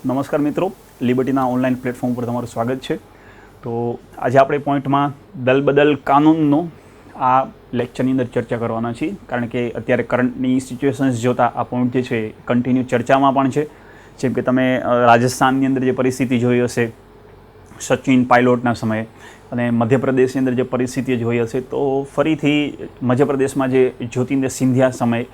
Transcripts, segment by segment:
નમસ્કાર મિત્રો, લિબર્ટીના online platform પર તમારું સ્વાગત છે. તો આજે આપણે પોઈન્ટમાં દલબદલ કાનૂનનો આ લેક્ચરની અંદર ચર્ચા કરવાના છીએ, કારણ કે અત્યારે કરંટની સિચ્યુએશન્સ જોતાં આ પોઈન્ટ જે છે કન્ટિન્યુ ચર્ચામાં પણ છે. જેમ કે તમે રાજસ્થાનની અંદર જે પરિસ્થિતિ જોઈ હશે સચિન પાયલોટના સમયે, અને મધ્યપ્રદેશની અંદર જે પરિસ્થિતિ જોઈ હશે, તો ફરીથી મધ્યપ્રદેશમાં જે જ્યોતિન્દ્ર સિંધિયા સમયે,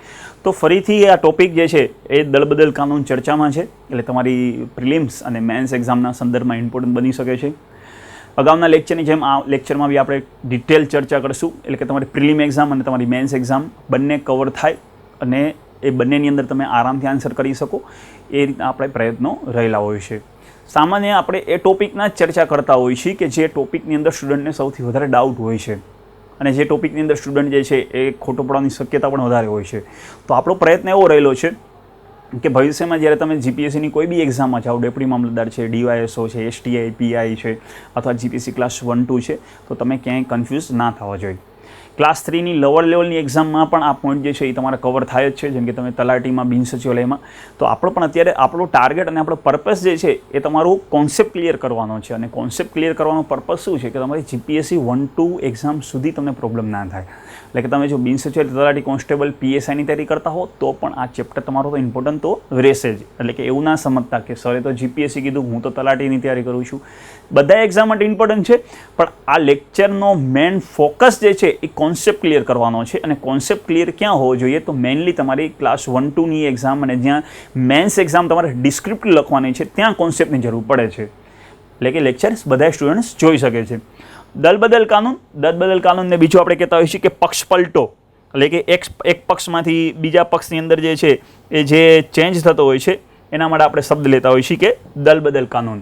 તો ફરીથી આ ટોપિક જે છે એ દલબદલ કાનૂન ચર્ચામાં છે. એટલે તમારી પ્રિલિમ્સ અને મેન્સ એક્ઝામના સંદર્ભમાં ઇમ્પોર્ટન્ટ બની શકે છે. અગાઉના લેક્ચરની જેમ આ લેક્ચરમાં બી આપણે ડિટેલ ચર્ચા કરીશું, એટલે કે તમારી પ્રિલિમ એક્ઝામ અને તમારી મેન્સ એક્ઝામ બંને કવર થાય અને એ બંનેની અંદર તમે આરામથી આન્સર કરી શકો, એ રીતના આપણે પ્રયત્નો રહેલા હોય છે. સામાન્ય આપણે એ ટોપિકના જ ચર્ચા કરતા હોઈએ છીએ કે જે ટોપિકની અંદર સ્ટુડન્ટને સૌથી વધારે ડાઉટ હોય છે, અને જે ટોપિકની અંદર સ્ટુડન્ટ જે છે એ ખોટો પડવાની શક્યતા પણ વધારે હોય છે. તો આપણો પ્રયત્ન એવો રહેલો છે કે ભવિષ્યમાં જ્યારે તમે જીપીએસસીની કોઈ બી એક્ઝામમાં જાઓ, ડેપ્યુટી મામલતદાર છે, ડીવાયએસઓ છે, એસટીઆઈ, પીઆઈ છે, અથવા જીપીસી ક્લાસ 1-2 છે, તો તમે ક્યાંય કન્ફ્યુઝ ના થવા જોઈએ. ક્લાસ 3ની લોઅર લેવલની એક્ઝામમાં પણ આ પોઈન્ટ જે છે એ તમારે કવર થાય જ છે, જેમ કે તમે તલાટીમાં, બિન સચિવાલયમાં. તો આપણો પણ અત્યારે આપણો ટાર્ગેટ અને આપણો પર્પસ જે છે એ તમારું કોન્સેપ્ટ ક્લિયર કરવાનો છે. અને કોન્સેપ્ટ ક્લિયર કરવાનો પર્પસ શું છે કે તમારી જીપીએસસી 1-2 એક્ઝામ સુધી તમને પ્રોબ્લેમ ના થાય. એટલે કે તમે જો બિન સચિવાલય, તલાટી, કોન્સ્ટેબલ, પીએસઆઈની તૈયારી કરતા હો તો પણ આ ચેપ્ટર તમારો તો ઇમ્પોર્ટન્ટ તો રહેશે જ. એટલે કે એવું ના સમજતા કે સરે તો જીપીએસસી કીધું, હું તો તલાટીની તૈયારી કરું છું. બધા એક્ઝામ માટે ઇમ્પોર્ટન્ટ છે, પણ આ લેક્ચરનો મેઇન ફોકસ જે છે એ કોન્સેપ્ટ ક્લિયર કરવાનો છે. અને કોન્સેપ્ટ ક્લિયર ક્યાં હોવો જોઈએ? તો મેઇનલી તમારી ક્લાસ 1-2ની એક્ઝામ અને જ્યાં મેન્સ એક્ઝામ તમારે ડિસ્ક્રિપ્ટિવ લખવાની છે ત્યાં કોન્સેપ્ટની જરૂર પડે છે. એટલે કે લેક્ચર્સ બધા સ્ટુડન્ટ્સ જોઈ શકે છે. દલબદલ કાનૂનને બીજું આપણે કહેતા હોઈએ છીએ કે પક્ષ પલટો. એટલે કે એક પક્ષમાંથી બીજા પક્ષની અંદર જે છે એ જે ચેન્જ થતો હોય છે એના માટે આપણે શબ્દ લેતા હોઈએ છીએ કે દલબદલ કાનૂન.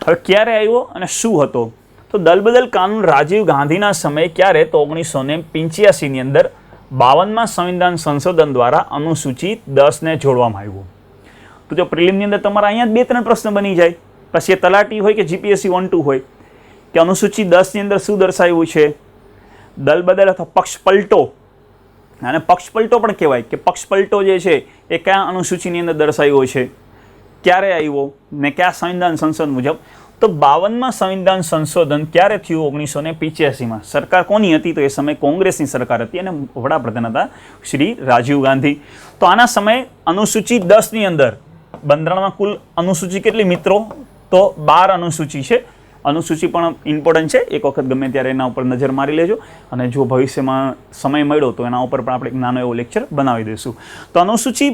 હવે ક્યારે આવ્યો અને શું હતો? તો દલબદલ કાનૂન રાજીવ ગાંધીના સમયે ક્યારે? તો 1985ની અંદર 52મા સંવિધાન સંશોધન દ્વારા અનુસૂચિ 10ને જોડવામાં આવ્યું. તો જો પ્રિલિમની અંદર તમારા અહીંયા 2-3 પ્રશ્ન બની જાય, પછી એ તલાટી હોય કે જીપીએસસી 1-2 હોય, કે અનુસૂચિ 10ની અંદર શું દર્શાવ્યું છે? દલબદલ અથવા પક્ષ પલટો. અને પક્ષ પલટો પણ કહેવાય કે પક્ષ પલટો જે છે એ કયા અનુસૂચિની અંદર દર્શાવ્યો છે, ક્યારે આવ્યો ને કયા સંવિધાન સંશોધન મુજબ? તો 52મા સંવિધાન સંશોધન ક્યારે થયું? 1985માં. સરકાર કોની હતી? તો એ સમયે કોંગ્રેસની સરકાર હતી અને વડાપ્રધાન હતા શ્રી રાજીવ ગાંધી. તો આના સમયે અનુસૂચિ 10ની અંદર બંધારણમાં કુલ અનુસૂચિ કેટલી મિત્રો? તો 12 અનુસૂચિ છે. અનુસૂચિ પણ ઇમ્પોર્ટન્ટ છે, એક વખત ગમે ત્યારે એના ઉપર નજર મારી લેજો, અને જો ભવિષ્યમાં સમય મળ્યો તો એના ઉપર પણ આપણે એક નાનો એવો લેક્ચર બનાવી દઈશું. તો અનુસૂચિ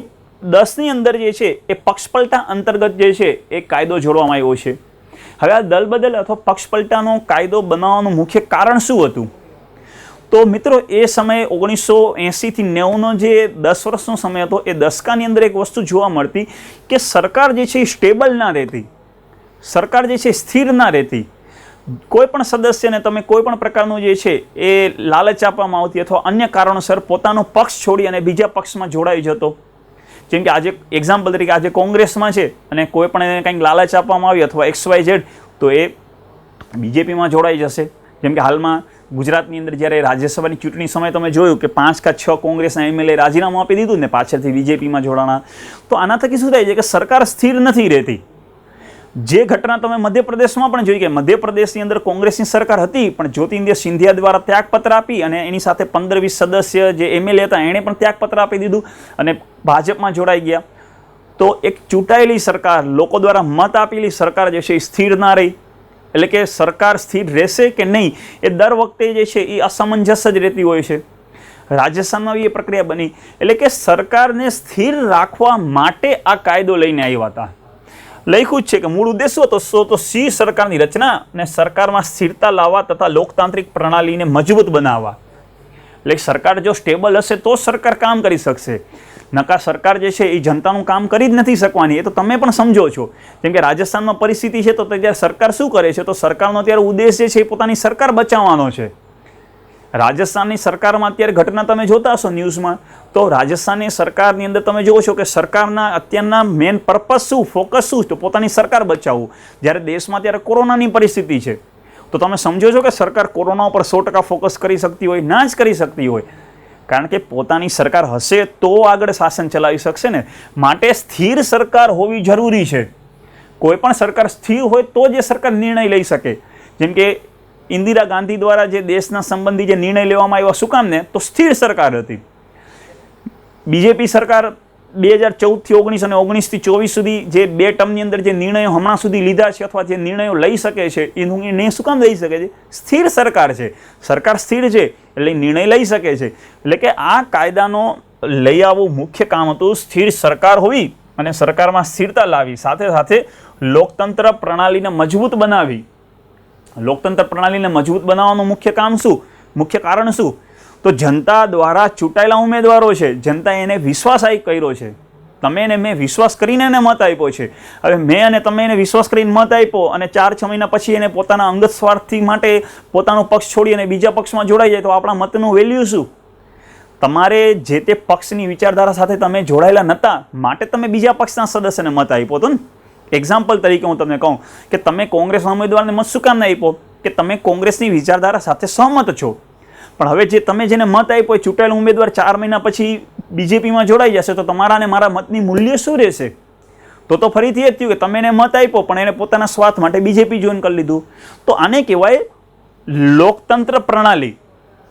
10ની અંદર જે છે એ પક્ષપલટા અંતર્ગત જે છે એ કાયદો જોડવામાં આવ્યો છે. હવે આ દલબદલ અથવા પક્ષપલટાનો કાયદો બનાવવાનું મુખ્ય કારણ શું હતું? તો મિત્રો એ સમયે 1980થી 90નો જે 10 વર્ષનો સમય હતો, એ દશકાની અંદર એક વસ્તુ જોવા મળતી કે સરકાર જે છે એ સ્ટેબલ ના રહેતી, સરકાર જે છે સ્થિર ના રહેતી. કોઈ પણ સદસ્યને તમે કોઈ પણ પ્રકારનું જે છે એ લાલચ આપવામાં આવતી, અથવા અન્ય કારણોસર પોતાનો પક્ષ છોડી અને બીજા પક્ષમાં જોડાઈ જતો. જેમ કે આજે એક્ઝામ્પલ તરીકે આજે કોંગ્રેસમાં છે અને કોઈ પણ એને કંઈક લાલચ આપવામાં આવી અથવા XYZ, તો એ બીજેપીમાં જોડાઈ જશે. જેમ કે હાલમાં ગુજરાતની અંદર જ્યારે રાજ્યસભાની ચૂંટણી સમયે તમે જોયું કે 5 કે 6 કોંગ્રેસના એમએલએ રાજીનામું આપી દીધું ને પાછળથી બીજેપીમાં જોડાણા. તો આના થકી શું થાય છે કે સરકાર સ્થિર નથી રહેતી. જે ઘટના તમે મધ્યપ્રદેશમાં પણ જોઈ કે મધ્યપ્રદેશની અંદર કોંગ્રેસની સરકાર હતી, પણ જ્યોતિન્દ્ર સિંધિયા દ્વારા ત્યાગપત્ર આપી અને એની સાથે 15-20 સદસ્ય જે એમએલએ હતા એણે પણ ત્યાગપત્ર આપી દીધું અને ભાજપમાં જોડાઈ ગયા. તો એક ચૂંટાયેલી સરકાર, લોકો દ્વારા મત આપેલી સરકાર જે છે એ સ્થિર ના રહી. એટલે કે સરકાર સ્થિર રહેશે કે નહીં એ દર વખતે જે છે એ અસમંજસ જ રહેતી હોય છે. રાજસ્થાનમાં એ પ્રક્રિયા બની. એટલે કે સરકારને સ્થિર રાખવા માટે આ કાયદો લઈને આવ્યા હતા. લખ્યું જ છે કે મૂળ ઉદ્દેશ હતો તો સી સરકારની રચના અને સરકારમાં સ્થિરતા લાવવા તથા લોકતાંત્રિક પ્રણાલીને મજબૂત બનાવવા. એટલે સરકાર જો સ્ટેબલ હશે તો સરકાર કામ કરી શકશે, નકા સરકાર જે છે એ જનતાનું કામ કરી જ નથી શકવાની. એ તો તમે પણ સમજો છો. જેમ કે રાજસ્થાનમાં પરિસ્થિતિ છે, તો ત્યારે સરકાર શું કરે છે? તો સરકારનો અત્યારે ઉદ્દેશ જે છે એ પોતાની સરકાર બચાવવાનો છે. રાજસ્થાનની સરકારમાં અત્યારે ઘટના તમે જોતા હશો ન્યૂઝમાં, તો રાજસ્થાનની સરકારની અંદર તમે જુઓ છો કે સરકારના અત્યારના મેઇન પર્પસ શું, ફોકસ શું? તો પોતાની સરકાર બચાવવું. જ્યારે દેશમાં અત્યારે કોરોનાની પરિસ્થિતિ છે, તો તમે સમજો છો કે સરકાર કોરોના ઉપર 100% ફોકસ કરી શકતી હોય? ના જ કરી શકતી હોય. કારણ કે પોતાની સરકાર હશે તો આગળ શાસન ચલાવી શકશે ને. માટે સ્થિર સરકાર હોવી જરૂરી છે. કોઈ પણ સરકાર સ્થિર હોય તો જ એ સરકાર નિર્ણય લઈ શકે. જેમ કે ઇન્દિરા ગાંધી દ્વારા જે દેશના સંબંધી જે નિર્ણય લેવામાં આવ્યા, શું કામ ને, તો સ્થિર સરકાર હતી. બીજેપી સરકાર 2014થી 19 અને 19થી 24 સુધી જે 2 ટર્મની અંદર જે નિર્ણયો હમણાં સુધી લીધા છે અથવા જે નિર્ણયો લઈ શકે છે એ નિર્ણય શું કામ લઈ શકે છે? સ્થિર સરકાર છે, સરકાર સ્થિર છે એટલે નિર્ણય લઈ શકે છે. એટલે કે આ કાયદાનો લઈ આવવું મુખ્ય કામ હતું સ્થિર સરકાર હોવી અને સરકારમાં સ્થિરતા લાવી, સાથે સાથે લોકતંત્ર પ્રણાલીને મજબૂત બનાવી. લોકતંત્ર પ્રણાલીને મજબૂત બનાવવાનું મુખ્ય કામ શું, મુખ્ય કારણ શું? તો જનતા દ્વારા ચૂંટાયેલા ઉમેદવારો છે, જનતાએ એને વિશ્વાસ કર્યો છે. તમે અને મેં વિશ્વાસ કરીને એને મત આપ્યો છે. હવે મેં અને તમે એને વિશ્વાસ કરીને મત આપ્યો અને 4-6 મહિના પછી એને પોતાના અંગત સ્વાર્થથી માટે પોતાનો પક્ષ છોડી અને બીજા પક્ષમાં જોડાઈ જાય તો આપણા મતનું વેલ્યુ શું? તમારે જે તે પક્ષની વિચારધારા સાથે તમે જોડાયેલા નહોતા માટે તમે બીજા પક્ષના સદસ્યને મત આપ્યો હતો ને. એક્ઝામ્પલ તરીકે હું તમને કહું કે તમે કોંગ્રેસના ઉમેદવારને મત શું કામ ના આપ્યો? કે તમે કોંગ્રેસની વિચારધારા સાથે સહમત છો. પણ હવે જે તમે જેને મત આપ્યો એ ચૂંટાયેલો ઉમેદવાર 4 મહિના પછી બીજેપીમાં જોડાઈ જશે તો તમારા અને મારા મતની મૂલ્ય શું રહેશે? તો ફરીથી એ થયું કે તમે એને મત આપ્યો પણ એને પોતાના સ્વાર્થ માટે બીજેપી જોઈન કરી લીધું. તો આને કહેવાય લોકતંત્ર પ્રણાલી.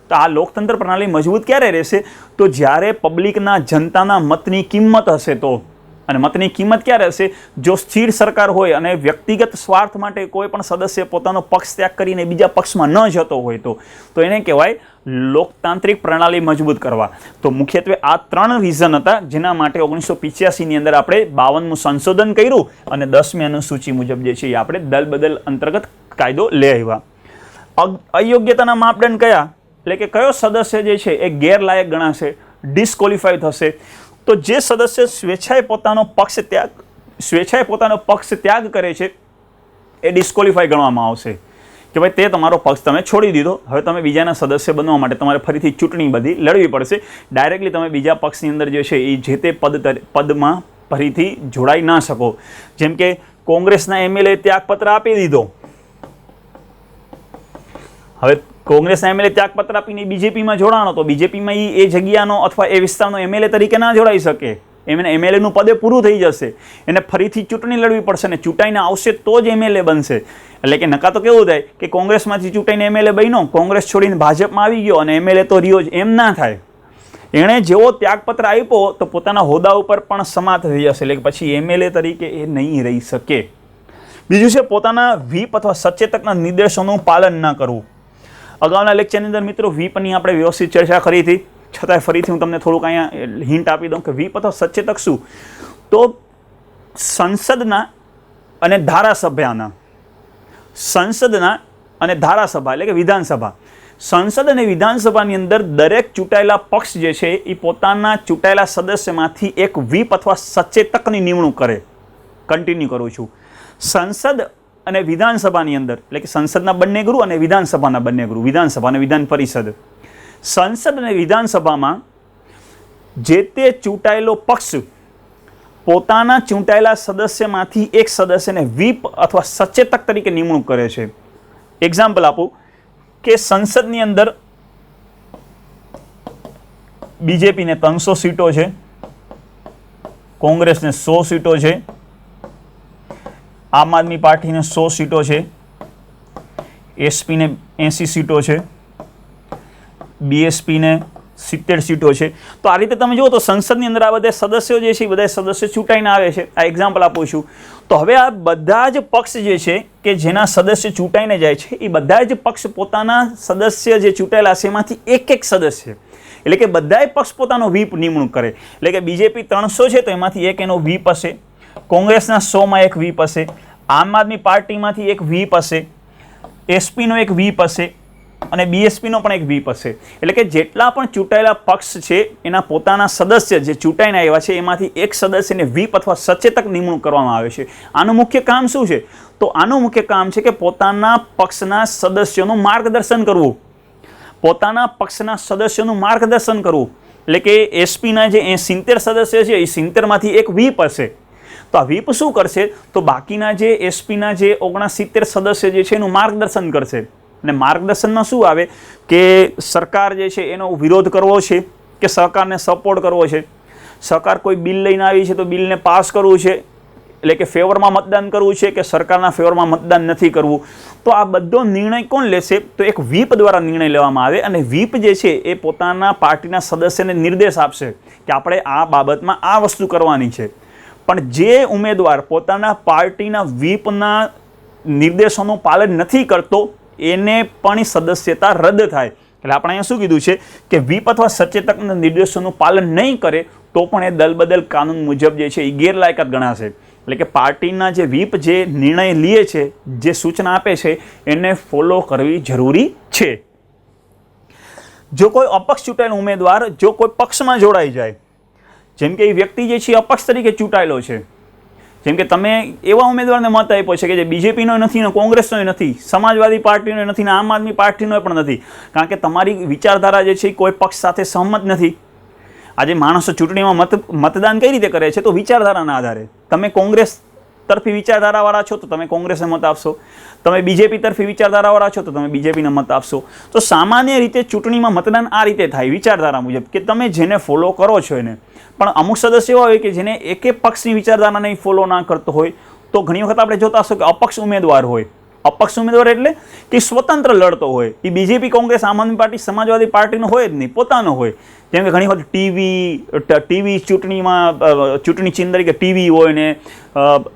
તો આ લોકતંત્ર પ્રણાલી મજબૂત ક્યારે રહેશે? તો જ્યારે પબ્લિકના, જનતાના મતની કિંમત હશે તો. અને મતની કિંમત ક્યારે હશે? જો સ્થિર સરકાર હોય અને વ્યક્તિગત સ્વાર્થ માટે કોઈ પણ સદસ્ય પોતાનો પક્ષ ત્યાગ કરીને બીજા પક્ષમાં ન જતો હોય તો એને કહેવાય લોકતાંત્રિક પ્રણાલી મજબૂત કરવા. તો મુખ્યત્વે આ 3 રીઝન હતા જેના માટે 1985ની અંદર આપણે 52મું સંશોધન કર્યું અને 10મી અનુસૂચિ મુજબ જે છે એ આપણે દલ બદલ અંતર્ગત કાયદો લઈ આવ્યા. અયોગ્યતાના માપદંડ કયા? એટલે કે કયો સદસ્ય જે છે એ ગેરલાયક ગણાશે, ડિસ્કોલિફાય થશે? તો જે સદસ્ય સ્વેચ્છાએ પોતાનો પક્ષ ત્યાગ કરે છે એ ડિસ્કોલિફાય ગણવામાં આવશે કે ભાઈ તે તમારો પક્ષ તમે છોડી દીધો, હવે તમે બીજાના સદસ્ય બનવા માટે તમારે ફરીથી ચૂંટણી બધી લડવી પડશે. ડાયરેક્ટલી તમે બીજા પક્ષની અંદર જે છે એ જે તે પદમાં ફરીથી જોડાઈ ના શકો. જેમ કે કોંગ્રેસના એમએલએ ત્યાગપત્ર આપી દીધો, હવે કોંગ્રેસના એમએલએ ત્યાગપત્ર આપીને બીજેપીમાં જોડાણો તો બીજેપીમાં એ જગ્યાનો અથવા એ વિસ્તારનો એમએલએ તરીકે ના જોડાઈ શકે. એમએલએનું પદે પૂરું થઈ જશે, એને ફરીથી ચૂંટણી લડવી પડશે ને ચૂંટાઈને આવશે તો જ એમએલએ બનશે. એટલે કે નકા તો કેવું થાય કે કોંગ્રેસમાંથી ચૂંટાઈને એમએલએ બન્યો, કોંગ્રેસ છોડીને ભાજપમાં આવી ગયો અને એમએલએ તો રહ્યો જ, એમ ના થાય. એણે જેવો ત્યાગપત્ર આપ્યો તો પોતાના હોદ્દા ઉપર પણ સમાપ્ત થઈ જશે, એટલે કે પછી એમએલએ તરીકે એ નહીં રહી શકે. બીજું છે પોતાના વ્હીપ અથવા સચેતકના નિર્દેશોનું પાલન ન કરવું. અગાઉના લેક્ચરની અંદર મિત્રો વ્હીપની આપણે વ્યવસ્થિત ચર્ચા કરી હતી, છતાંય ફરીથી હું તમને થોડુંક અહીંયા હિન્ટ આપી દઉં કે વ્હીપ અથવા સચેતક શું? તો સંસદના અને ધારાસભ્યના, સંસદના અને ધારાસભા એટલે કે વિધાનસભા, સંસદ અને વિધાનસભાની અંદર દરેક ચૂંટાયેલા પક્ષ જે છે એ પોતાના ચૂંટાયેલા સદસ્યમાંથી એક વ્હીપ અથવા સચેતકની નિમણૂક કરે. કન્ટિન્યુ કરું છું. સંસદ અને વિધાનસભાની અંદર એટલે કે સંસદના બંને ગૃહ અને વિધાનસભાના બંને ગૃહ, વિધાનસભા અને વિધાન પરિષદ, સંસદ અને વિધાનસભામાં જે તે ચૂંટાયેલો પક્ષ પોતાના ચૂંટાયેલા સદસ્યમાંથી એક સદસ્યને વ્હીપ અથવા સચેતક તરીકે નિમણૂક કરે છે. એક્ઝામ્પલ આપું કે સંસદની અંદર બીજેપીને 300 સીટો છે, કોંગ્રેસને 100 સીટો છે, આમ આદમી પાર્ટીને 100 સીટો છે, એસપીને 80 સીટો છે, બીએસપીને 70 સીટો છે. તો આ રીતે તમે જુઓ તો સંસદની અંદર આ બધા સદસ્યો જે છે એ બધા સદસ્યો ચૂંટાઈને આવે છે. આ એક્ઝામ્પલ આપું છું. તો હવે આ બધા જ પક્ષ જે છે કે જેના સદસ્ય ચૂંટાઈને જાય છે એ બધા જ પક્ષ પોતાના સદસ્ય જે ચૂંટાયેલા છે એમાંથી એક સદસ્ય એટલે કે બધાય પક્ષ પોતાનો વ્હીપ નિમણૂક કરે. એટલે કે બીજેપી 300 છે તો એમાંથી એક એનો વ્હીપ હશે, કોંગ્રેસના 100માં એક વ્હીપ હશે, આમ આદમી પાર્ટીમાંથી એક વ્હીપ હશે, એસપીનો એક વ્હીપ હશે અને બીએસપીનો પણ એક વ્હીપ હશે. એટલે કે જેટલા પણ ચૂંટાયેલા પક્ષ છે એના પોતાના સદસ્ય જે ચૂંટાઈને આવ્યા છે એમાંથી એક સદસ્યને વ્હીપ અથવા સચેતક નિમણૂક કરવામાં આવે છે. આનું મુખ્ય કામ શું છે? તો આનું મુખ્ય કામ છે કે પોતાના પક્ષના સદસ્યોનું માર્ગદર્શન કરવું, પોતાના પક્ષના સદસ્યોનું માર્ગદર્શન કરવું. એટલે કે એસપીના જે 70 સદસ્ય છે એ 70માંથી એક વ્હીપ હશે. તો આ વ્હીપ શું કરશે? તો બાકીના જે એસપીના જે 69 સદસ્ય જે છે એનું માર્ગદર્શન કરશે. અને માર્ગદર્શનમાં શું આવે કે સરકાર જે છે એનો વિરોધ કરવો છે કે સરકારને સપોર્ટ કરવો છે, સરકાર કોઈ બિલ લઈને આવી છે તો બિલને પાસ કરવું છે, એટલે કે ફેવરમાં મતદાન કરવું છે કે સરકારના ફેવરમાં મતદાન નથી કરવું, તો આ બધો નિર્ણય કોણ લેશે? તો એક વ્હીપ દ્વારા નિર્ણય લેવામાં આવે અને વ્હીપ જે છે એ પોતાના પાર્ટીના સદસ્યને નિર્દેશ આપશે કે આપણે આ બાબતમાં આ વસ્તુ કરવાની છે. પણ જે ઉમેદવાર પોતાના પાર્ટીના વ્હીપના નિર્દેશોનું પાલન નથી કરતો એને પણ સદસ્યતા રદ થાય. એટલે આપણે અહીંયા શું કીધું છે કે વ્હીપ અથવા સચેતકના નિર્દેશોનું પાલન નહીં કરે તો પણ એ દલબદલ કાનૂન મુજબ જે છે એ ગેરલાયકાત ગણાશે. એટલે કે પાર્ટીના જે વ્હીપ જે નિર્ણય લે છે, જે સૂચના આપે છે એને ફોલો કરવી જરૂરી છે. જો કોઈ અપક્ષ ચૂંટાયેલો ઉમેદવાર જો કોઈ પક્ષમાં જોડાઈ જાય, જેમ કે એ વ્યક્તિ જે છે અપક્ષ તરીકે ચૂંટાયેલો છે, જેમ કે તમે એવા ઉમેદવારને મત આપ્યો છે કે જે બીજેપીનો નથી ને કોંગ્રેસનો નથી, સમાજવાદી પાર્ટીનો નથી ને આમ આદમી પાર્ટીનો પણ નથી, કારણ કે તમારી વિચારધારા જે છે એ કોઈ પક્ષ સાથે સહમત નથી. આજે માણસો ચૂંટણીમાં મતદાન કઈ રીતે કરે છે? તો વિચારધારાના આધારે. તમે કોંગ્રેસ તરફી વિચારધારાવાળા છો તો તમે કોંગ્રેસને મત આપશો, તમે બીજેપી તરફી વિચારધારાવાળા છો તો તમે બીજેપીને મત આપશો. તો સામાન્ય રીતે ચૂંટણીમાં મતદાન આ રીતે થાય વિચારધારા મુજબ કે તમે જેને ફોલો કરો છો એને. પણ અમુક સદસ્ય એવા હોય કે જેને એકે પક્ષની વિચારધારા નહીં ફોલો ના કરતો હોય, તો ઘણી વખત આપણે જોતા હશો કે અપક્ષ ઉમેદવાર હોય. અપક્ષ ઉમેદવાર એટલે કે સ્વતંત્ર લડતો હોય, એ બીજેપી, કોંગ્રેસ, આમ આદમી પાર્ટી, સમાજવાદી પાર્ટીનો હોય જ નહીં, પોતાનો હોય. જેમ કે ઘણી વખત ટીવી ચૂંટણીમાં ચૂંટણી ચિહ્ન તરીકે ટીવી હોય ને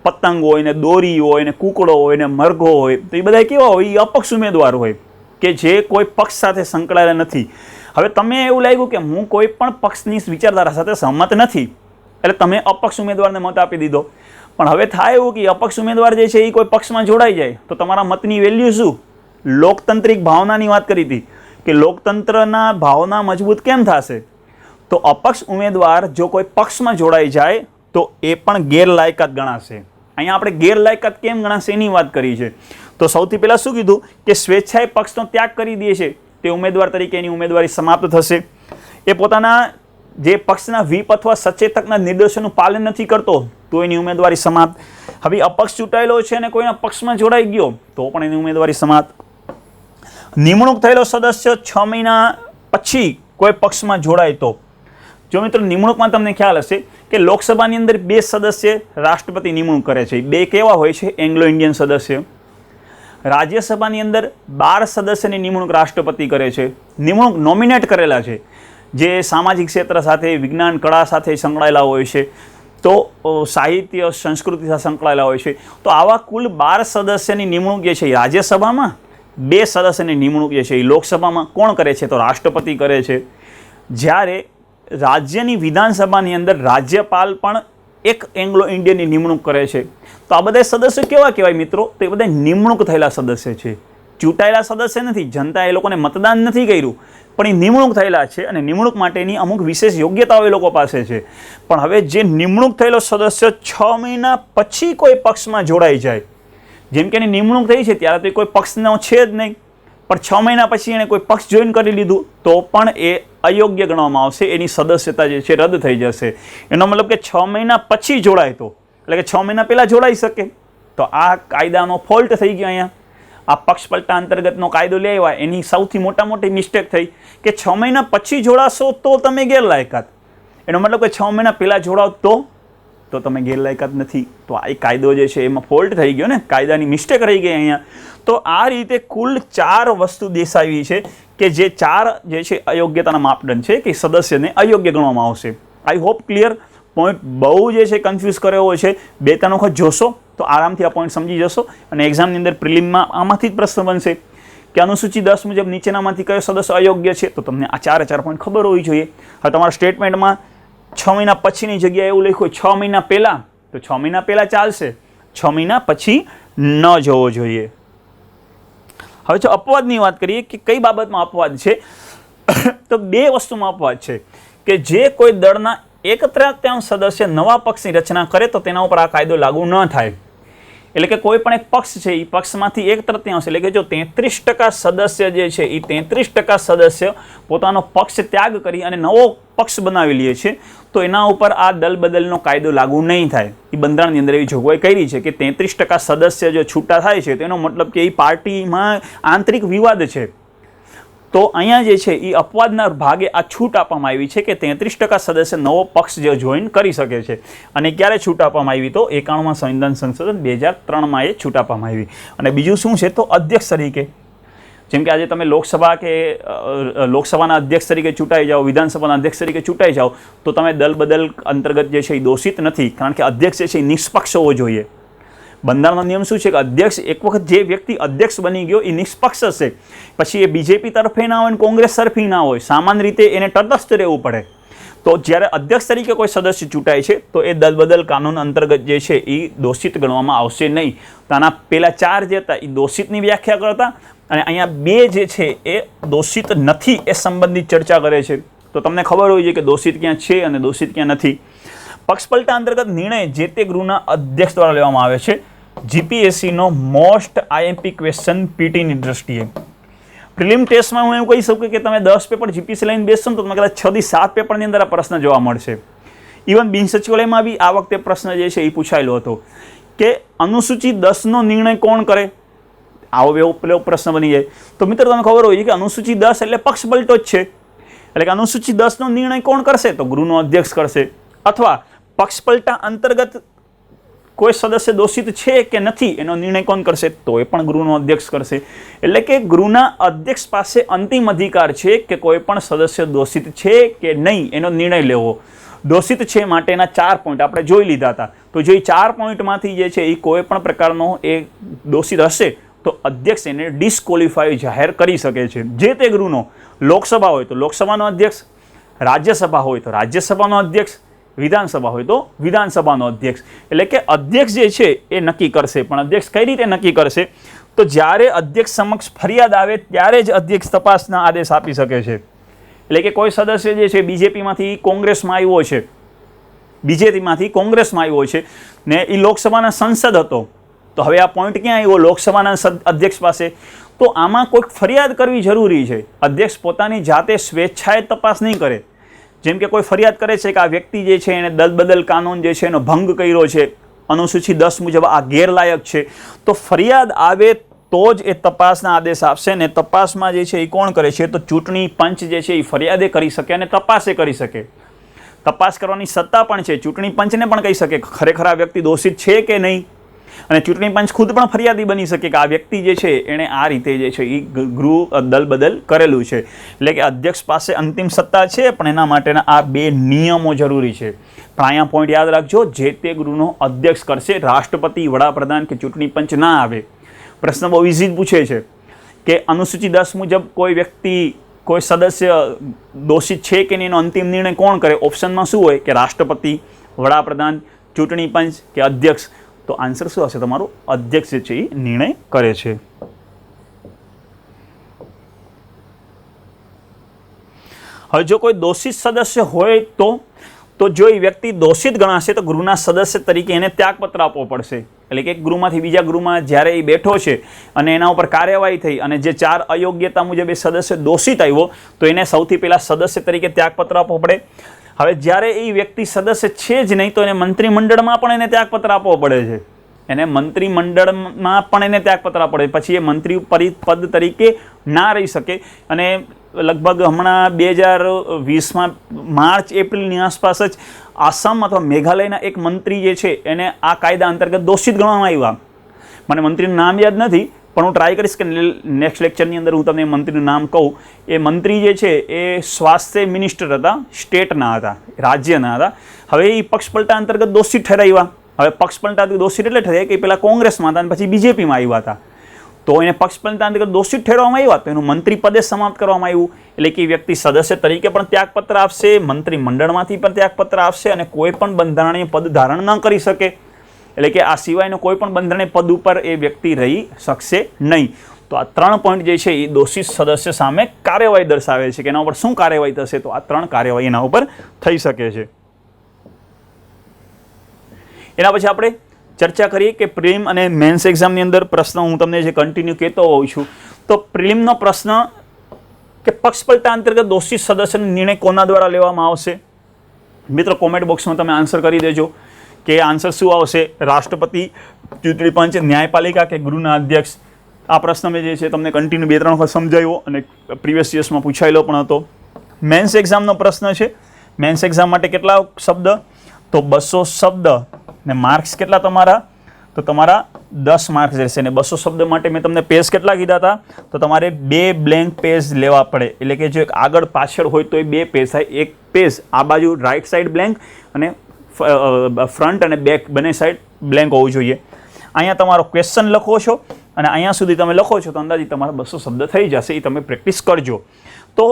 પતંગ હોય ને દોરી હોય ને કૂકડો હોય ને મરઘો હોય, તો એ બધા કેવા હોય? એ અપક્ષ ઉમેદવાર હોય કે જે કોઈ પક્ષ સાથે સંકળાયેલા નથી. હવે તમે એવું લાગ્યું કે હું કોઈ પણ પક્ષની વિચારધારા સાથે સહમત નથી, એટલે તમે અપક્ષ ઉમેદવારને મત આપી દીધો. પણ હવે થાય એવું કે અપક્ષ ઉમેદવાર જે છે એ કોઈ પક્ષમાં જોડાઈ જાય તો તમારા મતની વેલ્યુ શું? લોકતાંત્રિક ભાવનાની વાત કરી હતી કે લોકતંત્રના ભાવના મજબૂત કેમ થશે? તો અપક્ષ ઉમેદવાર જો કોઈ પક્ષમાં જોડાઈ જાય તો એ પણ ગેરલાયકાત ગણાશે. અહીંયા આપણે ગેરલાયકાત કેમ ગણાશે એની વાત કરી છે. તો સૌથી પહેલાં શું કીધું કે સ્વેચ્છાએ પક્ષનો ત્યાગ કરી દે છે તે ઉમેદવાર તરીકે એની ઉમેદવારી સમાપ્ત થશે. એ પોતાના જે પક્ષના વ્હીપ અથવા સચેતકના નિર્દેશોનું પાલન નથી કરતો તો એની ઉમેદવારી સમાપ્ત. હવે અપક્ષ ચૂંટાયેલો છે અને કોઈના પક્ષમાં જોડાઈ ગયો તો પણ એની ઉમેદવારી સમાપ્ત. નિમણૂક થયેલો સદસ્ય 6 મહિના પછી કોઈ પક્ષમાં જોડાય તો, જો મિત્રો નિમણૂકમાં તમને ખ્યાલ હશે કે લોકસભાની અંદર 2 સદસ્ય રાષ્ટ્રપતિ નિમણૂક કરે છે. 2 કેવા હોય છે? એંગ્લો ઇન્ડિયન સદસ્ય. રાજ્યસભાની અંદર 12 સદસ્યની નિમણૂક રાષ્ટ્રપતિ કરે છે. નિમણૂક નોમિનેટ કરેલા છે જે સામાજિક ક્ષેત્ર સાથે, વિજ્ઞાન, કળા સાથે સંકળાયેલા હોય છે, તો સાહિત્ય, સંસ્કૃતિ સાથે સંકળાયેલા હોય છે. તો આવા કુલ 12 સદસ્યની નિમણૂક જે છે એ રાજ્યસભામાં, 2 સદસ્યની નિમણૂક જે છે એ લોકસભામાં કોણ કરે છે? તો રાષ્ટ્રપતિ કરે છે. જ્યારે રાજ્યની વિધાનસભાની અંદર રાજ્યપાલ પણ એક એંગ્લો ઇન્ડિયનની નિમણૂક કરે છે. તો આ બધા સદસ્યો કેવા કહેવાય મિત્રો? તો એ બધા નિમણૂક થયેલા સદસ્ય છે, ચૂંટાયેલા સદસ્ય નથી. જનતા એ લોકોને મતદાન નથી કર્યું પણ એ નિમણૂક થયેલા છે અને નિમણૂક માટેની અમુક વિશેષ યોગ્યતાઓ એ લોકો પાસે છે. પણ હવે જે નિમણૂક થયેલો સદસ્ય 6 મહિના પછી કોઈ પક્ષમાં જોડાઈ જાય, જેમ કે એની નિમણૂક થઈ છે ત્યારે તો કોઈ પક્ષનો છે જ નહીં, પણ 6 મહિના પછી એણે કોઈ પક્ષ જોઈન કરી લીધું તો પણ એ અયોગ્ય ગણવામાં આવશે, એની સદસ્યતા જે છે રદ થઈ જશે. એનો મતલબ કે 6 મહિના પછી જોડાય તો, એટલે કે 6 મહિના પહેલાં જોડાઈ શકે. તો આ કાયદાનો ફોલ્ટ થઈ ગયો. અહીંયા આ પક્ષ પલટા અંતર્ગતનો કાયદો લેવાય એની સૌથી મોટી મિસ્ટેક થઈ કે 6 મહિના પછી જોડાશો તો તમે ગેરલાયકાત. એનો મતલબ કે 6 મહિના પહેલાં જોડાવ તો તમે ગેરલાયકાત નથી. તો આ કાયદો જે છે એમાં ફોલ્ટ થઈ ગયો ને, કાયદાની મિસ્ટેક રહી ગઈ અહીંયા. તો આ રીતે કુલ 4 વસ્તુ દેખાવી છે કે જે 4 જે છે અયોગ્યતાના માપદંડ છે કે સદસ્યને અયોગ્ય ગણવામાં આવશે. I hope clear. પોઈન્ટ બહુ જે છે કન્ફ્યુઝ કર્યો છે, 2-3 વખત જોશો તો આરામથી આ પોઈન્ટ સમજી જશો અને એક્ઝામની અંદર પ્રિલિમમાં આમાંથી જ પ્રશ્ન બનશે કે અનુસૂચિ 10 મુજબ નીચેનામાંથી કયો સદસ્ય અયોગ્ય છે. તો તમને આ 4 પોઈન્ટ ખબર હોવી જોઈએ. હવે તમારા સ્ટેટમેન્ટમાં 6 મહિના પછીની જગ્યાએ એવું લખ્યું હોય 6 મહિના પહેલાં, તો 6 મહિના પહેલાં ચાલશે, 6 મહિના પછી ન જવો જોઈએ. હવે જો અપવાદની વાત કરીએ કે કઈ બાબતમાં અપવાદ છે, તો 2 વસ્તુમાં અપવાદ છે કે જે કોઈ દળના 1/3 સદસ્ય નવા પક્ષની રચના કરે તો તેના ઉપર આ કાયદો લાગુ ન થાય. એટલે કે કોઈ પણ એક પક્ષ છે એ પક્ષમાંથી 1/3 એટલે કે જો 33% સદસ્ય જે છે એ 33% સદસ્ય પોતાનો પક્ષ ત્યાગ કરી અને નવો પક્ષ બનાવી લે છે તો એના ઉપર આ દલબદલનો કાયદો લાગુ નહીં થાય. એ બંધારણની અંદર એવી જોગવાઈ કરી છે કે 33% સદસ્ય જો છૂટા થાય છે તેનો મતલબ કે એ પાર્ટીમાં આંતરિક વિવાદ છે, તો અહીંયા જે છે એ અપવાદના ભાગે આ છૂટ આપવામાં આવી છે કે 33% સદસ્ય નવો પક્ષ જે જોઈન કરી શકે છે. અને ક્યારે છૂટ આપવામાં આવી? તો 91માં સંવિધાન સંશોધન 2003માં એ છૂટ આપવામાં આવી. અને બીજું શું છે? તો અધ્યક્ષ તરીકે, જેમ કે આજે તમે લોકસભા કે લોકસભાના અધ્યક્ષ તરીકે ચૂંટાઈ જાઓ, વિધાનસભાના અધ્યક્ષ તરીકે ચૂંટાઈ જાઓ, તો તમે દલ બદલ અંતર્ગત જે છે એ દોષિત નથી, કારણ કે અધ્યક્ષ જે છે એ નિષ્પક્ષ હોવો જોઈએ. બંધારણનો નિયમ શું છે કે અધ્યક્ષ, એક વખત જે વ્યક્તિ અધ્યક્ષ બની ગયો એ નિષ્પક્ષ હશે, પછી એ બીજેપી તરફે ના હોય, કોંગ્રેસ તરફી ના હોય, સામાન્ય રીતે એને તટસ્થ રહેવું પડે. તો જ્યારે અધ્યક્ષ તરીકે કોઈ સદસ્ય ચૂંટાય છે તો એ દલ બદલ કાનૂન અંતર્ગત જે છે એ દોષિત ગણવામાં આવશે નહીં. તો આના પેલા 4 જે હતા એ દોષિતની વ્યાખ્યા કરતા, અને અહીંયા 2 જે છે એ દોષિત નથી એ સંબંધિત ચર્ચા કરે છે. તો તમને ખબર હોય છે કે દોષિત ક્યાં છે અને દોષિત ક્યાં નથી. પક્ષપલટા અંતર્ગત નિર્ણય જે તે ગૃહના અધ્યક્ષ દ્વારા લેવામાં આવે છે. જીપીએસસીનો મોસ્ટ આઈએમપી ક્વેશ્ચન પીટીની દ્રષ્ટિએ. પ્રિલિમ ટેસ્ટમાં હું એવું કહી શકું કે તમે 10 પેપર જીપીએસસી લઈને બેસશો ને તો તમને કદાચ 6 થી 7 પેપરની અંદર આ પ્રશ્ન જોવા મળશે. ઇવન બિન સચિવાલયમાં બી આ વખતે પ્રશ્ન જે છે એ પૂછાયેલો હતો કે અનુસૂચિ 10નો નિર્ણય કોણ કરે? આવો એવો પેલો પ્રશ્ન બની જાય. તો મિત્રો તમને ખબર હોય કે અનુસૂચિ 10 એટલે પક્ષપલટો જ છે. એટલે કે અનુસૂચિ 10નો નિર્ણય કોણ કરશે? તો ગૃહનો અધ્યક્ષ કરશે. અથવા પક્ષપલટા અંતર્ગત કોઈ સદસ્ય દોષિત છે કે નથી એનો નિર્ણય કોણ કરશે? તો એ પણ ગૃહનો અધ્યક્ષ કરશે. એટલે કે ગૃહના અધ્યક્ષ પાસે અંતિમ અધિકાર છે કે કોઈ પણ સદસ્ય દોષિત છે કે નહીં એનો નિર્ણય લેવો. દોષિત છે માટેના 4 પોઈન્ટ આપણે જોઈ લીધા હતા. તો જો એ 4 પોઈન્ટમાંથી જે છે એ કોઈ પણ પ્રકારનો એ દોષિત હશે તો અધ્યક્ષ એને ડિસ્કોલિફાય જાહેર કરી શકે છે. જે તે ગૃહનો, લોકસભા હોય તો લોકસભાનો અધ્યક્ષ, રાજ્યસભા હોય તો રાજ્યસભાનો અધ્યક્ષ, વિધાનસભા હોય તો વિધાનસભાનો અધ્યક્ષ. એટલે કે અધ્યક્ષ જે છે એ નક્કી કરશે. પણ અધ્યક્ષ કઈ રીતે નક્કી કરશે? તો જ્યારે અધ્યક્ષ સમક્ષ ફરિયાદ આવે ત્યારે જ અધ્યક્ષ તપાસના આદેશ આપી શકે છે. એટલે કે કોઈ સદસ્ય જે છે બીજેપીમાંથી કોંગ્રેસમાં આવ્યો છે, બીજેપીમાંથી કોંગ્રેસમાં આવ્યો છે ને એ લોકસભાના સંસદ હતો, તો હવે આ પોઈન્ટ ક્યાં આવ્યો? લોકસભાના અધ્યક્ષ પાસે. તો આમાં કોઈક ફરિયાદ કરવી જરૂરી છે. અધ્યક્ષ પોતાની જાતે સ્વેચ્છાએ તપાસ નહીં કરે. જેમ કે કોઈ ફરિયાદ કરે છે કે આ વ્યક્તિ જે છે એને દલ બદલ કાનૂન જે છે એનો ભંગ કર્યો છે, અનુસૂચિ 10 મુજબ આ ગેરલાયક છે, તો ફરિયાદ આવે તો જ એ તપાસના આદેશ આપશે. ને તપાસમાં જે છે એ કોણ કરે છે? તો ચૂંટણી પંચ જે છે એ ફરિયાદે કરી શકે અને તપાસે કરી શકે. તપાસ કરવાની સત્તા પણ છે. ચૂંટણી પંચને પણ કહી શકે ખરેખર આ વ્યક્તિ દોષિત છે કે નહીં. અને ચૂંટણી પંચ ખુદ પણ ફરિયાદી બની શકે કે આ વ્યક્તિ જે છે એણે આ રીતે જે છે એ ગૃહ દલ બદલ કરેલું છે. એટલે કે અધ્યક્ષ પાસે અંતિમ સત્તા છે, પણ એના માટેના આ 2 નિયમો જરૂરી છે. પણ અહીંયા પોઈન્ટ યાદ રાખજો, જે તે ગૃહનો અધ્યક્ષ કરશે. રાષ્ટ્રપતિ, વડાપ્રધાન કે ચૂંટણી પંચ ના આવે. પ્રશ્ન બહુ ઇઝી જ પૂછે છે કે અનુસૂચિ 10 મુજબ કોઈ વ્યક્તિ, કોઈ સદસ્ય દોષિત છે કે નહીં એનો અંતિમ નિર્ણય કોણ કરે? ઓપ્શનમાં શું હોય કે રાષ્ટ્રપતિ, વડાપ્રધાન, ચૂંટણી પંચ કે અધ્યક્ષ. તો આન્સર શું હશે તમારો? અધ્યક્ષ જે છે એ નિર્ણય કરે છે. હવે જો કોઈ દોષિત સદસ્ય હોય તો જો એ વ્યક્તિ દોષિત ગણાશે તો ગૃહના સદસ્ય તરીકે એને ત્યાગપત્ર આપવો પડશે. એટલે કે એક ગૃહમાંથી બીજા ગૃહમાં જ્યારે એ બેઠો છે અને એના ઉપર કાર્યવાહી થઈ અને જે 4 અયોગ્યતા મુજબ એ સદસ્ય દોષિત આવ્યો તો એને સૌથી પહેલાં સદસ્ય તરીકે ત્યાગપત્ર આપવો પડે. હવે જ્યારે એ વ્યક્તિ સદસ્ય છે જ નહીં તો એને મંત્રીમંડળમાં પણ એને ત્યાગપત્ર આપવો પડે છે. એને મંત્રીમંડળમાં પણ એને ત્યાગપત્ર આપવો પડે. પછી એ મંત્રી પદ તરીકે ના રહી શકે. અને લગભગ હમણાં 2020માં માર્ચ એપ્રિલની આસપાસ જ આસામ અથવા મેઘાલયના એક મંત્રી જે છે એને આ કાયદા અંતર્ગત દોષિત ગણવામાં આવ્યા. મને મંત્રીનું નામ યાદ નથી, પણ હું ટ્રાય કરીશ કે નેક્સ્ટ લેક્ચરની અંદર હું તમને મંત્રીનું નામ કહું. એ મંત્રી જે છે એ સ્વાસ્થ્ય મિનિસ્ટર હતા, સ્ટેટના હતા, રાજ્યના હતા. હવે એ પક્ષપલટા અંતર્ગત દોષિત ઠરાવ્યા. હવે પક્ષપલટાથી દોષિત એટલે ઠરાય કે પહેલાં કોંગ્રેસમાં હતા અને પછી બીજેપીમાં આવ્યા હતા. તો એને પક્ષપલટા અંતર્ગત દોષિત ઠેરવામાં આવ્યા તો એનું મંત્રી પદે સમાપ્ત કરવામાં આવ્યું. એટલે કે વ્યક્તિ સદસ્ય તરીકે પણ ત્યાગપત્ર આપશે, મંત્રીમંડળમાંથી પણ ત્યાગપત્ર આપશે અને કોઈ પણ બંધારણીય પદ ધારણ ન કરી શકે. એટલે કે આ સિવાયનો કોઈ પણ બંધારણીય પદ ઉપર એ વ્યક્તિ રહી શકશે નહીં. તો આ 3 પોઈન્ટ જે છે એ દોષિત સદસ્ય સામે કાર્યવાહી દર્શાવે છે કે એના ઉપર શું કાર્યવાહી થશે. તો આ 3 કાર્યવાહી એના ઉપર થઈ શકે છે. એના પછી આપણે ચર્ચા કરીએ કે પ્રિલિમ અને મેન્સ એક્ઝામની અંદર પ્રશ્ન હું તમને જે કન્ટિન્યુ કહેતો હોઉં છું. તો પ્રિલિમનો પ્રશ્ન કે પક્ષપલટા અંતર્ગત દોષિત સદસ્યનો નિર્ણય કોના દ્વારા લેવામાં આવશે? મિત્રો કોમેન્ટ બોક્સમાં તમે આન્સર કરી દેજો કે આન્સર શું આવશે. રાષ્ટ્રપતિ, ચૂંટણી પંચ, ન્યાયપાલિકા કે ગૃહના અધ્યક્ષ. આ પ્રશ્ન મેં જે છે તમને કન્ટિન્યુ 2-3 વખત સમજાવ્યો અને પ્રીવિયસ યર્સમાં પૂછાયેલો પણ હતો. મેન્સ એક્ઝામનો પ્રશ્ન છે. મેન્સ એક્ઝામ માટે કેટલા શબ્દ? તો 200 શબ્દ ને માર્ક્સ કેટલા તમારા? તો તમારા 10 માર્ક્સ રહેશે. ને 200 શબ્દ માટે મેં તમને પેજ કેટલા કીધા હતા? તો તમારે 2 બ્લેન્ક પેજ લેવા પડે. એટલે કે જો આગળ પાછળ હોય તો એ 2 પેજ થાય. એક પેજ આ બાજુ રાઈટ સાઈડ બ્લેન્ક અને ફ્રન્ટ અને બેક બંને સાઈડ બ્લેન્ક હોવું જોઈએ. અહીંયા તમારો ક્વેશ્ચન લખો છો અને અહીંયા સુધી તમે લખો છો તો અંદાજિત તમારા 200 શબ્દ થઈ જશે. એ તમે પ્રેક્ટિસ કરજો. તો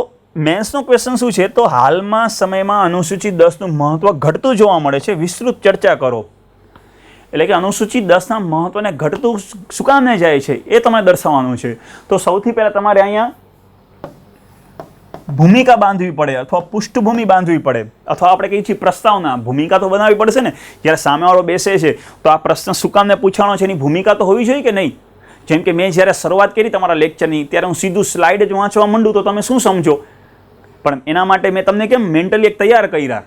મેન્સનો ક્વેશ્ચન શું છે? તો હાલમાં સમયમાં અનુસૂચિત 10નું મહત્ત્વ ઘટતું જોવા મળે છે, વિસ્તૃત ચર્ચા કરો. એટલે કે અનુસૂચિત 10ના મહત્ત્વને ઘટતું શું કામને જાય છે એ તમારે દર્શાવવાનું છે. તો સૌથી પહેલાં તમારે અહીંયા ભૂમિકા બાંધવી પડે અથવા પૃષ્ઠભૂમિ બાંધવી પડે, અથવા આપણે કહીએ છીએ પ્રસ્તાવના. ભૂમિકા તો બનાવવી પડશે ને. જ્યારે સામેવાળો બેસે છે તો આ પ્રશ્ન શું કામને પૂછવાનો છે એની ભૂમિકા તો હોવી જોઈએ કે નહીં? જેમ કે મેં જ્યારે શરૂઆત કરી તમારા લેક્ચરની ત્યારે હું સીધું સ્લાઇડ જ વાંચવા માંડું તો તમે શું સમજો? પણ એના માટે મેં તમને કેમ મેન્ટલી એક તૈયાર કર્યા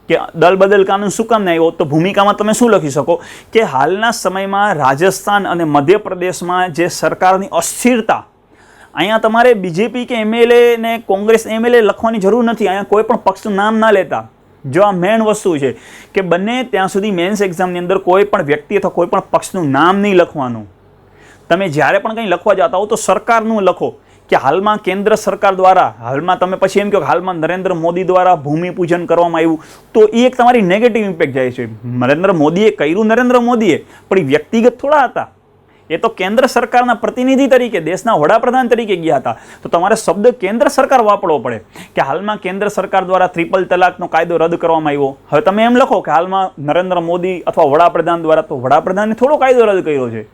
કે દલ બદલ કાનૂન શું કામ નહીં આવ્યો? તો ભૂમિકામાં તમે શું લખી શકો કે હાલના સમયમાં રાજસ્થાન અને મધ્યપ્રદેશમાં જે સરકારની અસ્થિરતા, અહીંયા તમારે બીજેપી કે એમએલએ ને કોંગ્રેસ એમએલએ લખવાની જરૂર નથી. અહીંયા કોઈ પણ પક્ષનું નામ ના લેતા. જો આ મેઇન વસ્તુ છે કે બંને ત્યાં સુધી મેન્સ એક્ઝામની અંદર કોઈ પણ વ્યક્તિ અથવા કોઈ પણ પક્ષનું નામ નહીં લખવાનું. તમે જ્યારે પણ કંઈ લખવા જતા હો તો સરકારનું લખો કે હાલમાં કેન્દ્ર સરકાર દ્વારા, હાલમાં તમે પછી એમ કહો કે હાલમાં નરેન્દ્ર મોદી દ્વારા ભૂમિપૂજન કરવામાં આવ્યું, તો એ એક તમારી નેગેટિવ ઇમ્પેક્ટ જાય છે. નરેન્દ્ર મોદીએ કર્યું, નરેન્દ્ર મોદીએ, પણ એ વ્યક્તિગત થોડા હતા. એ તો કેન્દ્ર સરકારના પ્રતિનિધિ તરીકે, દેશના વડાપ્રધાન તરીકે ગયા હતા. તો તમારે શબ્દ કેન્દ્ર સરકાર વાપરવો પડે કે હાલમાં કેન્દ્ર સરકાર દ્વારા ટ્રિપલ તલાકનો કાયદો રદ કરવામાં આવ્યો. હવે તમે એમ લખો કે હાલમાં નરેન્દ્ર મોદી અથવા વડાપ્રધાન દ્વારા, તો વડાપ્રધાને થોડો કાયદો રદ કર્યો છે.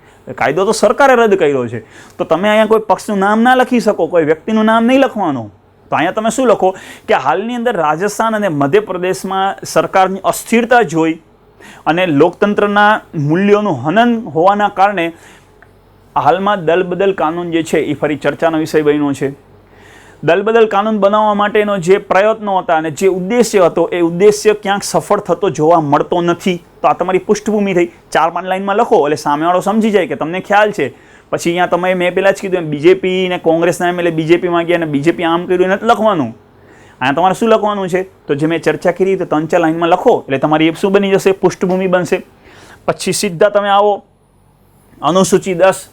કાયદો તો સરકારે રદ કર્યો છે. તો તમે અહીંયા કોઈ પક્ષનું નામ ના લખી શકો, કોઈ વ્યક્તિનું નામ નહીં લખવાનું. તો અહીંયા તમે શું લખો કે હાલની અંદર રાજસ્થાન અને મધ્યપ્રદેશમાં સરકારની અસ્થિરતા જોઈ અને લોકતંત્રના મૂલ્યોનું હનન હોવાના કારણે હાલમાં દલ બદલ કાનૂન જે છે એ ફરી ચર્ચાનો વિષય બન્યો છે. દલ બદલ કાનૂન બનાવવા માટેનો જે પ્રયત્નો હતા અને જે ઉદ્દેશ્ય હતો એ ઉદ્દેશ્ય ક્યાંક સફળ થતો જોવા મળતો નથી. તો આ તમારી પૃષ્ઠભૂમિ થઈ. 4-5 લાઇનમાં લખો એટલે સામેવાળો સમજી જાય કે તમને ખ્યાલ છે. પછી અહીંયા તમે મેં પહેલાં જ કીધું એમ બીજેપી ને કોંગ્રેસના એમએલએ બીજેપીમાં ગયા અને બીજેપી આમ કર્યું નથી લખવાનું. અહીંયા તમારે શું લખવાનું છે? તો જે મેં ચર્ચા કરી તો 3-4 લાઇનમાં લખો એટલે તમારી શું બની જશે? પૃષ્ઠભૂમિ બનશે. પછી સીધા તમે આવો અનુસૂચિ 10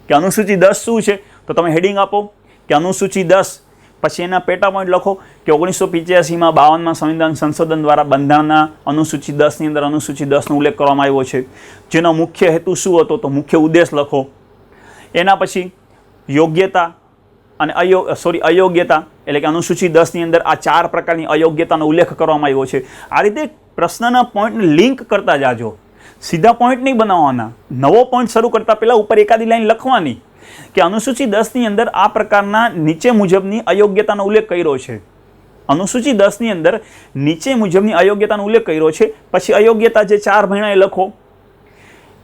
કે અનુસૂચિ 10 શું છે? તો તમે હેડિંગ આપો કે અનુસૂચિ 10. પછી એના પેટા પોઈન્ટ લખો કે 1985માં 52માં સંવિધાન સંશોધન દ્વારા બંધારણના અનુસૂચિ 10ની અંદર અનુસૂચિ 10નો ઉલ્લેખ કરવામાં આવ્યો છે. જેનો મુખ્ય હેતુ શું હતો? તો મુખ્ય ઉદ્દેશ લખો. એના પછી યોગ્યતા અને અયોગ્યતા, એટલે કે અનુસૂચિ 10ની અંદર આ 4 પ્રકારની અયોગ્યતાનો ઉલ્લેખ કરવામાં આવ્યો છે. આ રીતે પ્રશ્નના પોઈન્ટને લિંક કરતા જાજો. સીધા પોઈન્ટ નહીં બનાવવાના. નવો પોઈન્ટ શરૂ કરતા પહેલાં ઉપર એકાદી લાઈન લખવાની કે અનુસૂચિ 10ની અંદર આ પ્રકારના નીચે મુજબની અયોગ્યતાનો ઉલ્લેખ કર્યો છે. અનુસૂચિ 10ની અંદર નીચે મુજબની અયોગ્યતાનો ઉલ્લેખ કર્યો છે. પછી અયોગ્યતા જે 4 ભણ્યા એ લખો.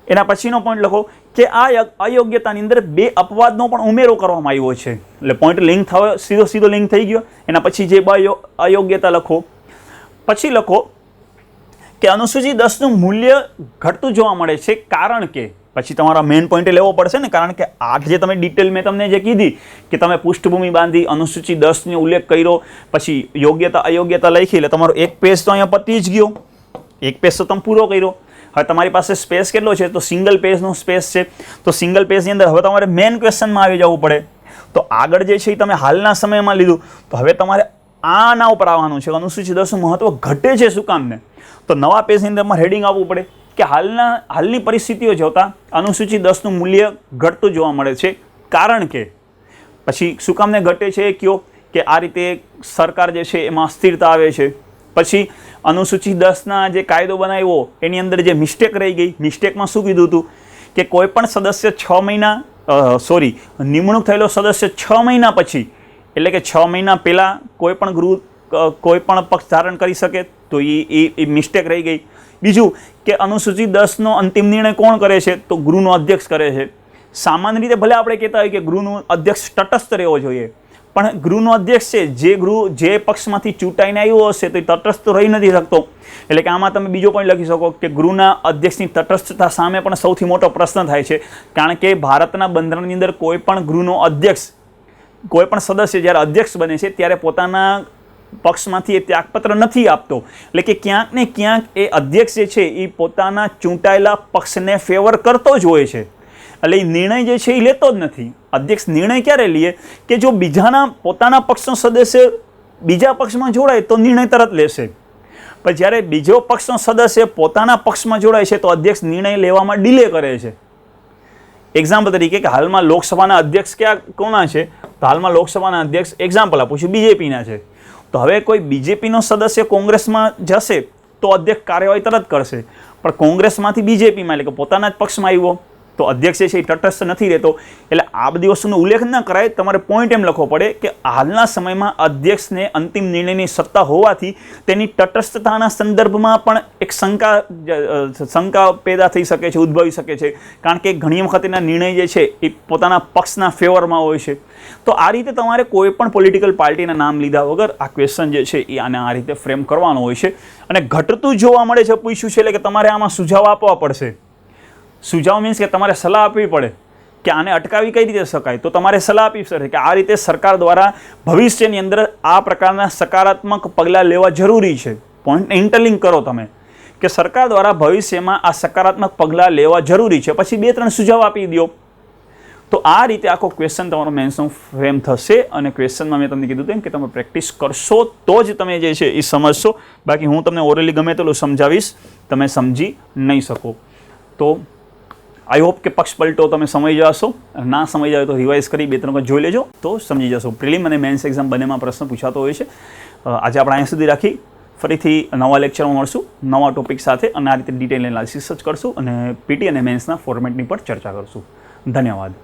એના પછીનો પોઈન્ટ લખો કે આ અયોગ્યતાની અંદર 2 અપવાદનો પણ ઉમેરો કરવામાં આવ્યો છે. એટલે પોઈન્ટ લિંક થયો, સીધો લિંક થઈ ગયો. એના પછી જે અયોગ્યતા લખો. પછી લખો કે અનુસૂચિ 10નું મૂલ્ય ઘટતું જોવા મળે છે કારણ કે, પછી તમારા મેઇન પોઈન્ટે લેવો પડશે ને, કારણ કે આ જે તમે ડિટેલ મેં તમને જે કીધી કે તમે પૃષ્ઠભૂમિ બાંધી અનુસૂચિ 10નો ઉલ્લેખ કર્યો, પછી યોગ્યતા અયોગ્યતા લખી એટલે તમારો એક પેજ તો અહીંયા પતી જ ગયો. એક પેજ તો તમે પૂરો કર્યો. હવે તમારી પાસે સ્પેસ કેટલો છે? તો સિંગલ પેજનો સ્પેસ છે. તો સિંગલ પેજની અંદર હવે તમારે મેઇન ક્વેશ્ચનમાં આવી જવું પડે. તો આગળ જે છે એ તમે હાલના સમયમાં લીધું, તો હવે તમારે આના ઉપર આવવાનું છે. અનુસૂચિ 10નું મહત્વ ઘટે છે શું કામને? તો નવા પેજની અંદર હેડિંગ આપવું પડે કે હાલની પરિસ્થિતિઓ જોતા અનુસૂચિ 10નું મૂલ્ય ઘટતું જોવા મળે છે કારણ કે. પછી શું કામને ઘટે છે એ કયો કે આ રીતે સરકાર જે છે એમાં અસ્થિરતા આવે છે. પછી અનુસૂચિ 10ના જે કાયદો બનાવ્યો એની અંદર જે મિસ્ટેક રહી ગઈ. મિસ્ટેકમાં શું કીધું હતું કે કોઈ પણ સદસ્ય 6 મહિના નિમણૂક થયેલો સદસ્ય 6 મહિના પછી, એટલે કે 6 મહિના પહેલાં કોઈ પણ પક્ષ ધારણ કરી શકે. તો એ મિસ્ટેક રહી ગઈ. બીજું કે અનુસૂચિ 10નો અંતિમ નિર્ણય કોણ કરે છે? તો ગૃહનો અધ્યક્ષ કરે છે. સામાન્ય રીતે ભલે આપણે કહેતા હોય કે ગૃહનો અધ્યક્ષ તટસ્થ રહેવો જોઈએ, પણ ગૃહનો અધ્યક્ષ છે, જે પક્ષમાંથી ચૂંટાઈને આવ્યો હશે તો એ તટસ્થ રહી નથી શકતો. એટલે કે આમાં તમે બીજો પોઈન્ટ લખી શકો કે ગૃહના અધ્યક્ષની તટસ્થતા સામે પણ સૌથી મોટો પ્રશ્ન થાય છે, કારણ કે ભારતના બંધારણની અંદર કોઈ પણ ગૃહનો અધ્યક્ષ, કોઈ પણ સદસ્ય જ્યારે અધ્યક્ષ બને છે ત્યારે પોતાના પક્ષમાંથી એ ત્યાગપત્ર નથી આપતો. એટલે કે ક્યાંક ને ક્યાંક એ અધ્યક્ષ જે છે એ પોતાના ચૂંટાયેલા પક્ષને ફેવર કરતો જ હોય છે. એટલે એ નિર્ણય જે છે એ લેતો જ નથી. અધ્યક્ષ નિર્ણય ક્યારે લે કે જો પોતાના પક્ષનો સદસ્ય બીજા પક્ષમાં જોડાય તો નિર્ણય તરત લેશે, પણ જ્યારે બીજો પક્ષનો સદસ્ય પોતાના પક્ષમાં જોડાય છે તો અધ્યક્ષ નિર્ણય લેવામાં ડિલે કરે છે. એક્ઝામ્પલ તરીકે કે હાલમાં લોકસભાના અધ્યક્ષ કોના છે, તો હાલમાં લોકસભાના અધ્યક્ષ એક્ઝામ્પલ આપું છું બીજેપીના છે. તો હવે કોઈ બીજેપીનો સદસ્ય કોંગ્રેસમાં જશે તો અધ્યક્ષ કાર્યવાહી તરત કરશે, પણ કોંગ્રેસમાંથી બીજેપીમાં એટલે કે પોતાના જ પક્ષમાં આવ્યો તો અધ્યક્ષ છે એ તટસ્થ નથી રહેતો. એટલે આ બધી વસ્તુનો ઉલ્લેખ ન કરાય, તમારે પોઈન્ટ એમ લખવો પડે કે હાલના સમયમાં અધ્યક્ષને અંતિમ નિર્ણયની સત્તા હોવાથી તેની તટસ્થતાના સંદર્ભમાં પણ એક શંકા પેદા થઈ શકે છે, ઉદ્ભવી શકે છે, કારણ કે ઘણી વખત એના નિર્ણય જે છે એ પોતાના પક્ષના ફેવરમાં હોય છે. તો આ રીતે તમારે કોઈ પણ પોલિટિકલ પાર્ટીના નામ લીધા વગર આ ક્વેશ્ચન જે છે એ આને આ રીતે ફ્રેમ કરવાનો હોય છે. અને ઘટતું જોવા મળે છે પૂછ્યું છે એટલે કે તમારે આમાં સુઝાવ આપવા પડશે. સુઝાવ મીન્સ કે તમારે સલાહ આપવી પડે કે આને અટકાવી કઈ રીતે શકાય, તો તમારે સલાહ આપવી પડે કે આ રીતે સરકાર દ્વારા ભવિષ્યની અંદર આ પ્રકારના સકારાત્મક પગલાં લેવા જરૂરી છે. પોઈન્ટને ઇન્ટરલિંક કરો તમે કે સરકાર દ્વારા ભવિષ્યમાં આ સકારાત્મક પગલાં લેવા જરૂરી છે, પછી 2-3 સુઝાવ આપી દો. તો આ રીતે આખો ક્વેશ્ચન તમારો મેન્સનો ફ્રેમ થશે. અને ક્વેશ્ચનમાં મેં તમને કીધું તેમ કે તમે પ્રેક્ટિસ કરશો તો જ તમે જે છે એ સમજશો, બાકી હું તમને ઓરલી ગમે તેટલું સમજાવીશ તમે સમજી નહીં શકો. તો આઈ હોપ કે પક્ષ પલટો તમે સમજી જશો, ના સમજી જાય તો રિવાઇઝ કરી 2-3 વખત જોઈ લેજો તો સમજી જશો. પ્રિલિમ અને મેન્સ એક્ઝામ બંનેમાં પ્રશ્ન પૂછાતો હોય છે. આજે આપણે અહીંયા સુધી રાખી, ફરીથી નવા લેક્ચરમાં મળશું નવા ટોપિક સાથે, અને આ રીતે ડિટેલ એનાલિસિસ જ કરશું અને પીટી અને મેન્સના ફોર્મેટની પર ચર્ચા કરશું. ધન્યવાદ.